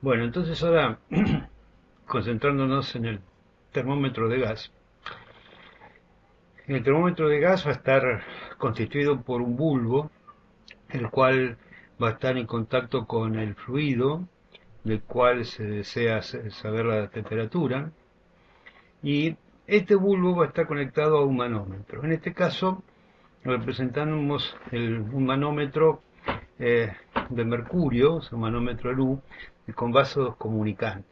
Bueno, entonces ahora, concentrándonos en el termómetro de gas, el termómetro de gas va a estar constituido por un bulbo, el cual va a estar en contacto con el fluido, del cual se desea saber la temperatura, y este bulbo va a estar conectado a un manómetro. En este caso, representamos un manómetro de mercurio, es un manómetro LU, con vasos comunicantes.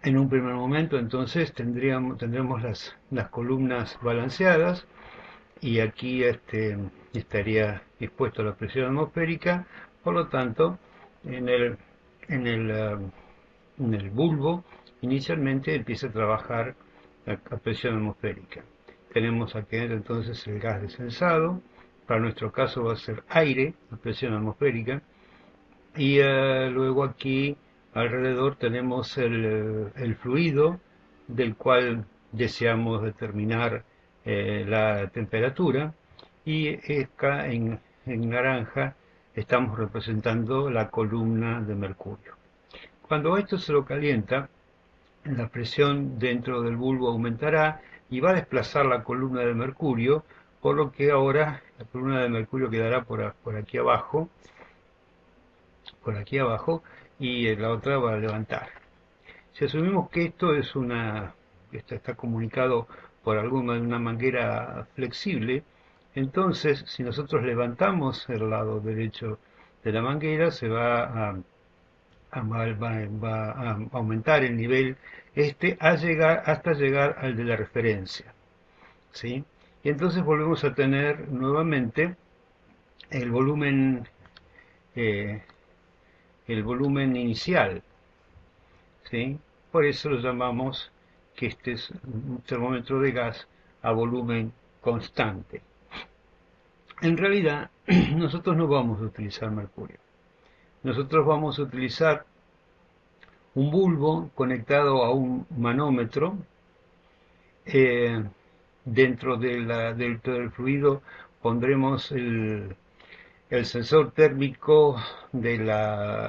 En un primer momento, entonces, tendremos las columnas balanceadas y aquí estaría expuesto a la presión atmosférica, por lo tanto, en el, en el, uh, en el bulbo inicialmente empieza a trabajar a presión atmosférica. Tenemos aquí entonces el gas descensado, para nuestro caso va a ser aire a presión atmosférica, y luego aquí alrededor tenemos el fluido del cual deseamos determinar la temperatura, y acá en naranja estamos representando la columna de mercurio. Cuando esto se lo calienta, la presión dentro del bulbo aumentará y va a desplazar la columna de mercurio, por lo que ahora la columna de mercurio quedará por aquí abajo, y la otra va a levantar. Si asumimos que esto está comunicado por una manguera flexible, entonces si nosotros levantamos el lado derecho de la manguera, se va a aumentar el nivel hasta llegar al de la referencia, ¿sí? Y entonces volvemos a tener nuevamente el volumen, eh, el volumen inicial, ¿sí? Por eso lo llamamos que este es un termómetro de gas a volumen constante. En realidad, nosotros no vamos a utilizar mercurio. Nosotros vamos a utilizar un bulbo conectado a un manómetro. eh, dentro del fluido pondremos el sensor térmico de la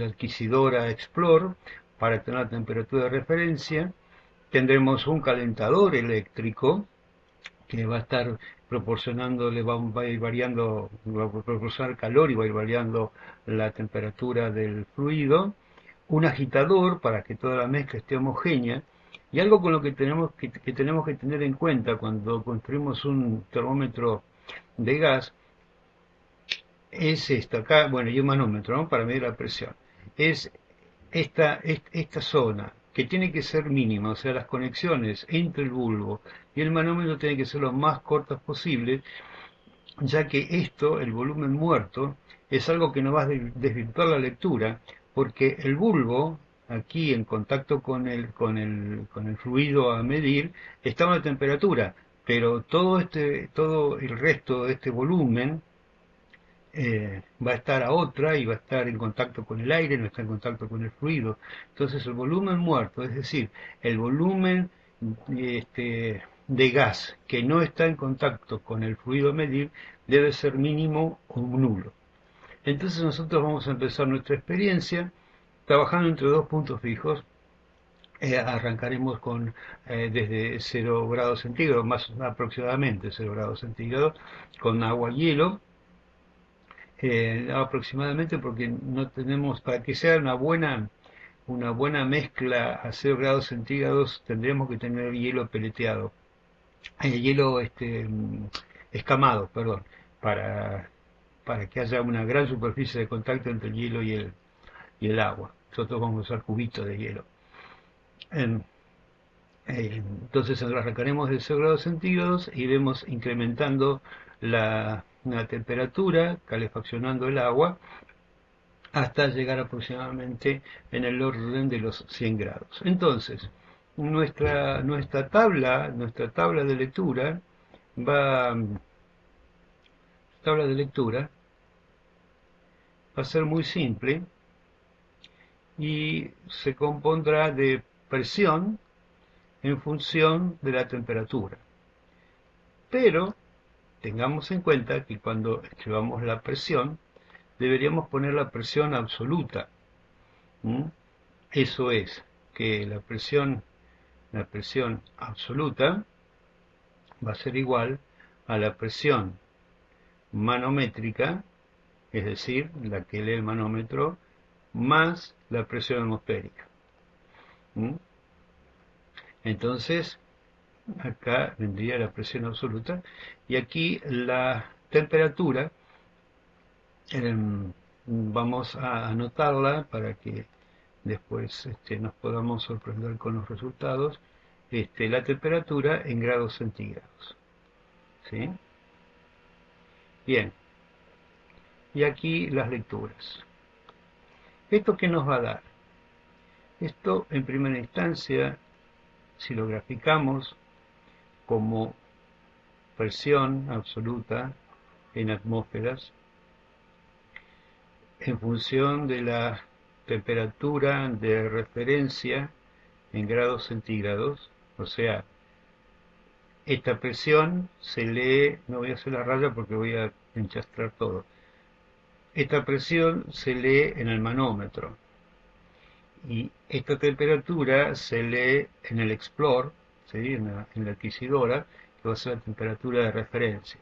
adquisidora Explore para tener la temperatura de referencia. Tendremos un calentador eléctrico que va a estar va a ir variando, va a proporcionar calor y va a ir variando la temperatura del fluido, un agitador para que toda la mezcla esté homogénea, y algo con lo que tenemos que tener en cuenta cuando construimos un termómetro de gas es esto, acá, bueno, y un manómetro, ¿no?, para medir la presión, es esta zona, que tiene que ser mínima, o sea, las conexiones entre el bulbo y el manómetro tienen que ser lo más cortas posible, ya que esto, el volumen muerto, es algo que no va a desvirtuar la lectura, porque el bulbo, aquí en contacto con el fluido a medir, está a una temperatura, pero todo el resto de este volumen va a estar a otra y va a estar en contacto con el aire, no está en contacto con el fluido. Entonces el volumen muerto, es decir, el volumen de gas que no está en contacto con el fluido a medir, debe ser mínimo o nulo. Entonces nosotros vamos a empezar nuestra experiencia trabajando entre dos puntos fijos. Arrancaremos desde 0 grados centígrados, más aproximadamente 0 grados centígrados, con agua y hielo, aproximadamente, porque no tenemos, para que sea una buena mezcla a 0 grados centígrados, tendremos que tener hielo peleteado, hielo escamado, perdón, para, para que haya una gran superficie de contacto entre el hielo y el agua. Nosotros vamos a usar cubitos de hielo. Entonces arrancaremos de 0 grados centígrados y iremos incrementando la temperatura, calefaccionando el agua, hasta llegar aproximadamente en el orden de los 100 grados. Entonces, nuestra tabla de lectura va, tabla de lectura va a ser muy simple y se compondrá de presión en función de la temperatura. Pero tengamos en cuenta que cuando escribamos la presión, deberíamos poner la presión absoluta, ¿Mm? Eso es que la presión absoluta va a ser igual a la presión manométrica, es decir, la que lee el manómetro, más la presión atmosférica. ¿Mm? Entonces, acá vendría la presión absoluta y aquí la temperatura, vamos a anotarla para que después nos podamos sorprender con los resultados. La temperatura en grados centígrados. ¿Sí? Bien, y aquí las lecturas. ¿Esto qué nos va a dar? Esto, en primera instancia, si lo graficamos como presión absoluta en atmósferas, en función de la temperatura de referencia en grados centígrados, o sea, esta presión se lee, no voy a hacer la raya porque voy a enchastrar todo, esta presión se lee en el manómetro y esta temperatura se lee en el Explore, ¿sí? en la adquisidora, que va a ser la temperatura de referencia.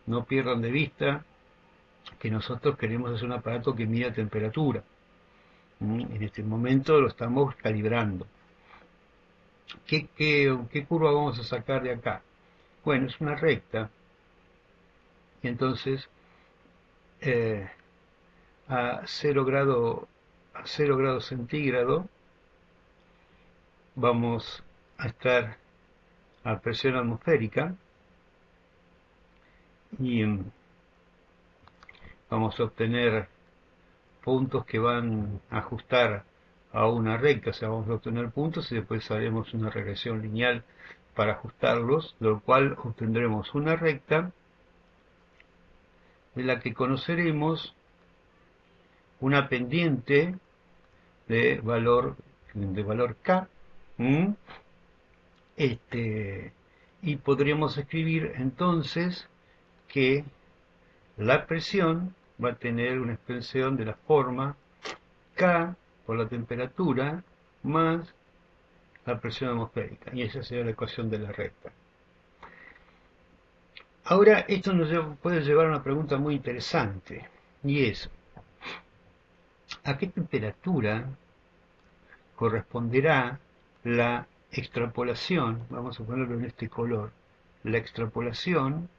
No pierdan de vista que nosotros queremos hacer un aparato que mida temperatura. En este momento lo estamos calibrando. ¿Qué curva vamos a sacar de acá? Bueno, es una recta. Y entonces eh, a 0 grados centígrado vamos a estar a presión atmosférica y vamos a obtener puntos que van a ajustar a una recta, o sea, vamos a obtener puntos y después haremos una regresión lineal para ajustarlos, lo cual obtendremos una recta de la que conoceremos una pendiente de valor K, ¿m? Y podríamos escribir entonces que la presión va a tener una expresión de la forma K por la temperatura más la presión atmosférica, y esa sería la ecuación de la recta. Ahora, esto nos puede llevar a una pregunta muy interesante, y es, ¿a qué temperatura corresponderá la extrapolación? Vamos a ponerlo en este color, la extrapolación,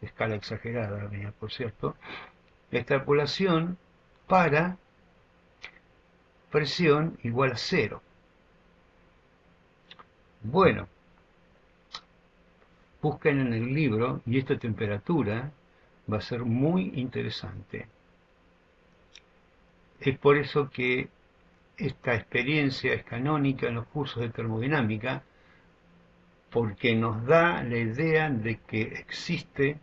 escala exagerada mía, por cierto, la extrapolación para presión igual a cero. Bueno, busquen en el libro y esta temperatura va a ser muy interesante. Es por eso que esta experiencia es canónica en los cursos de termodinámica, porque nos da la idea de que existe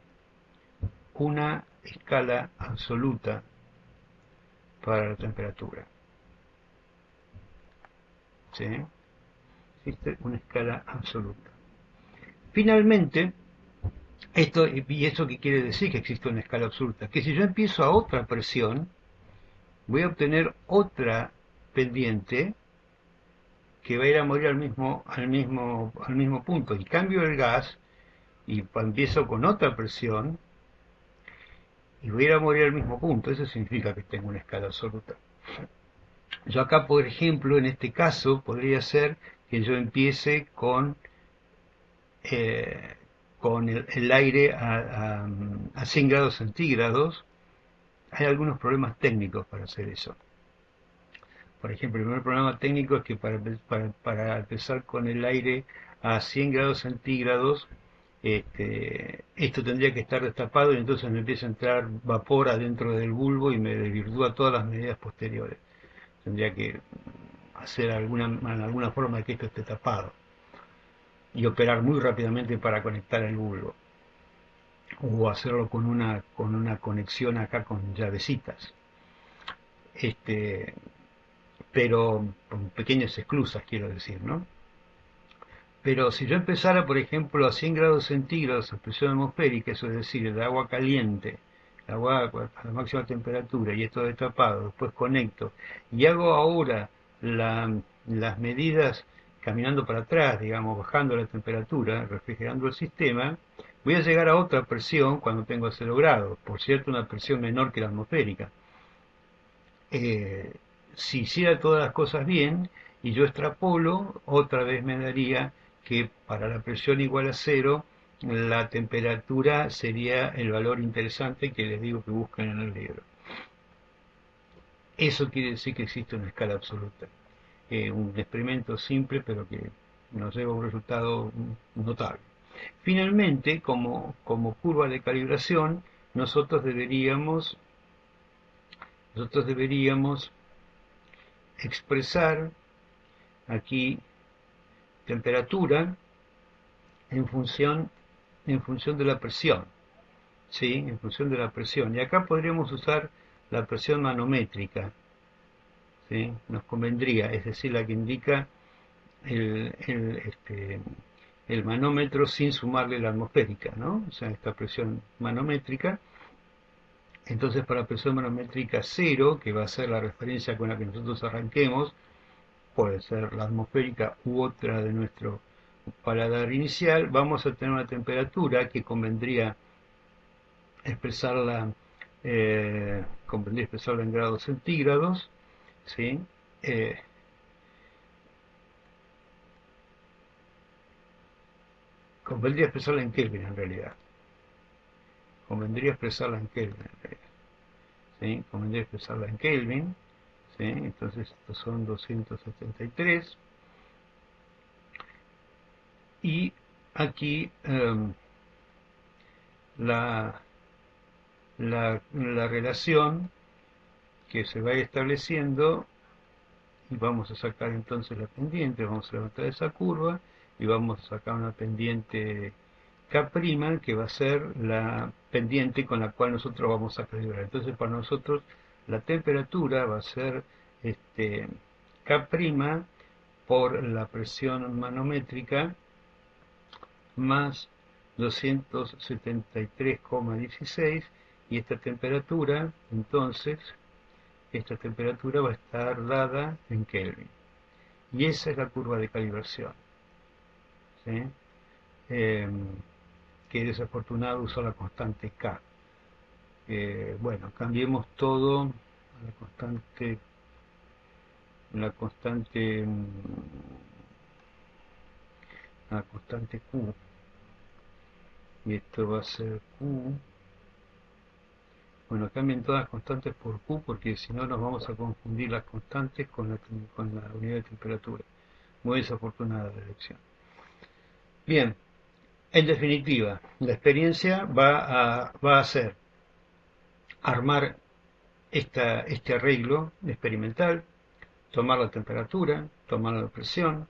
una escala absoluta para la temperatura. ¿Sí? Existe una escala absoluta. Finalmente, ¿y eso qué quiere decir que existe una escala absoluta? Que si yo empiezo a otra presión, voy a obtener otra pendiente que va a ir a morir al mismo punto. Y cambio el gas y empiezo con otra presión y voy a ir a morir al mismo punto. Eso significa que tengo una escala absoluta. Yo acá, por ejemplo, en este caso, podría ser que yo empiece con el aire a 100 grados centígrados. Hay algunos problemas técnicos para hacer eso. Por ejemplo, el primer problema técnico es que para empezar con el aire a 100 grados centígrados, esto tendría que estar destapado y entonces me empieza a entrar vapor adentro del bulbo y me desvirtúa todas las medidas posteriores. Tendría que hacer alguna forma de que esto esté tapado y operar muy rápidamente para conectar el bulbo, o hacerlo con una conexión acá con llavecitas, pero con pequeñas esclusas, quiero decir, ¿no? Pero si yo empezara, por ejemplo, a 100 grados centígrados a presión atmosférica, eso es decir, el agua caliente agua a la máxima temperatura y esto destapado, después conecto y hago ahora las medidas caminando para atrás, digamos, bajando la temperatura, refrigerando el sistema, voy a llegar a otra presión cuando tengo 0 grados, por cierto, una presión menor que la atmosférica. Eh, si hiciera todas las cosas bien y yo extrapolo, otra vez me daría que para la presión igual a 0, la temperatura sería el valor interesante que les digo que buscan en el libro. Eso quiere decir que existe una escala absoluta. Un experimento simple, pero que nos lleva a un resultado notable. Finalmente, como curva de calibración, nosotros deberíamos expresar aquí temperatura en función, en función de la presión, ¿sí? En función de la presión. Y acá podríamos usar la presión manométrica, ¿sí? Nos convendría, es decir, la que indica el, el, este, el manómetro sin sumarle la atmosférica, ¿no? O sea, esta presión manométrica. Entonces, para presión manométrica 0, que va a ser la referencia con la que nosotros arranquemos, puede ser la atmosférica u otra de nuestro paladar inicial, vamos a tener una temperatura que expresarla, convendría expresarla en grados centígrados, ¿sí? Eh, Convendría expresarla en Kelvin en realidad. Convendría expresarla en Kelvin en realidad. ¿Sí? Convendría expresarla en Kelvin. ¿Sí? Entonces estos son 273. Y aquí la, la relación que se va estableciendo y vamos a sacar entonces la pendiente, vamos a levantar esa curva y vamos a sacar una pendiente K' que va a ser la pendiente con la cual nosotros vamos a calibrar. Entonces para nosotros la temperatura va a ser K' por la presión manométrica más 273,16 y esta temperatura entonces esta temperatura va a estar dada en Kelvin. Y esa es la curva de calibración. ¿Sí? Eh, que desafortunado usó la constante K. Bueno, cambiemos todo a la constante Q. Y esto va a ser Q. Bueno, cambien todas las constantes por Q porque si no nos vamos a confundir las constantes con la unidad de temperatura. Muy desafortunada la elección. Bien, en definitiva, la experiencia va a ser armar este arreglo experimental, tomar la temperatura, tomar la presión,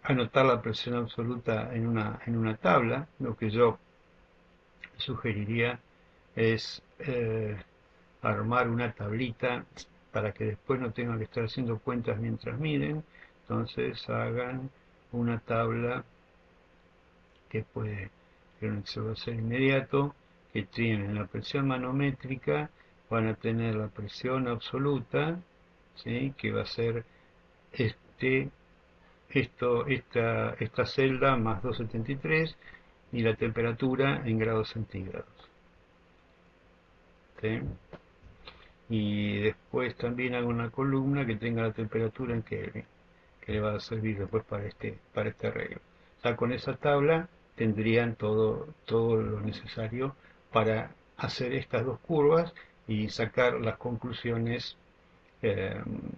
anotar la presión absoluta en una tabla. Lo que yo sugeriría es armar una tablita para que después no tengan que estar haciendo cuentas mientras miden. Entonces hagan una tabla que puede se va a hacer inmediato, que tienen la presión manométrica, van a tener la presión absoluta, ¿sí? Que va a ser esta celda más 273 y la temperatura en grados centígrados. ¿Sí? Y después también hago una columna que tenga la temperatura en Kelvin, que le va a servir después para este arreglo. Ya con esa tabla tendrían todo lo necesario para hacer estas dos curvas y sacar las conclusiones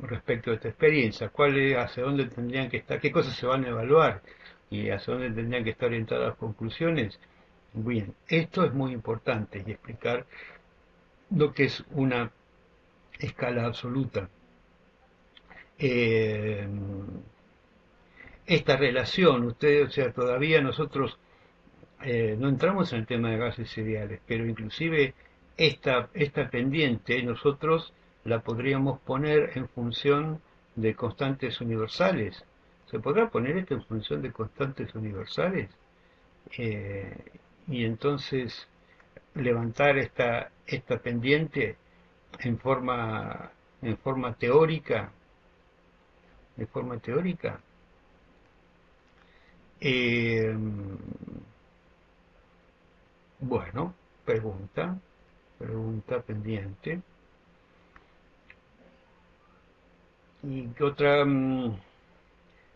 respecto de esta experiencia, hacia dónde tendrían que estar, qué cosas se van a evaluar y hacia dónde tendrían que estar orientadas las conclusiones. Bien, esto es muy importante y explicar lo que es una escala absoluta. Eh, esta relación, ustedes, o sea, todavía nosotros no entramos en el tema de gases ideales, pero inclusive esta pendiente nosotros la podríamos poner en función de constantes universales. ¿Se podrá poner esto en función de constantes universales? Eh, y entonces levantar esta pendiente en forma, en forma teórica, de forma teórica. Eh, bueno, pregunta pendiente. ¿Y qué otra?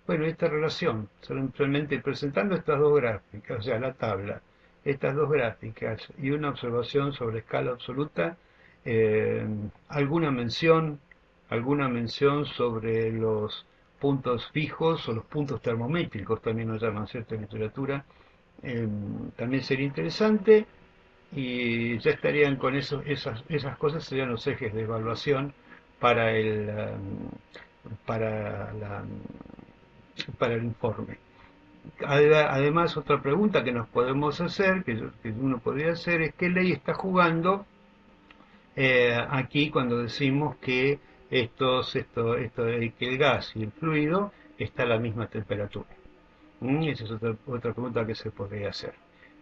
Bueno, esta relación, simplemente presentando estas dos gráficas, o sea, la tabla, estas dos gráficas y una observación sobre escala absoluta, eh, alguna mención, alguna mención sobre los puntos fijos o los puntos termométricos, también nos llaman cierta literatura, eh, también sería interesante y ya estarían con esas cosas, serían los ejes de evaluación para para para el informe. Además, otra pregunta que nos podemos hacer, que uno podría hacer, es qué ley está jugando aquí cuando decimos que que el gas y el fluido está a la misma temperatura. Esa es otra pregunta que se podría hacer.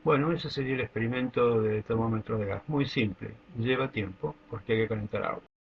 Bueno, ese sería el experimento de termómetro de gas. Muy simple, lleva tiempo porque hay que calentar agua.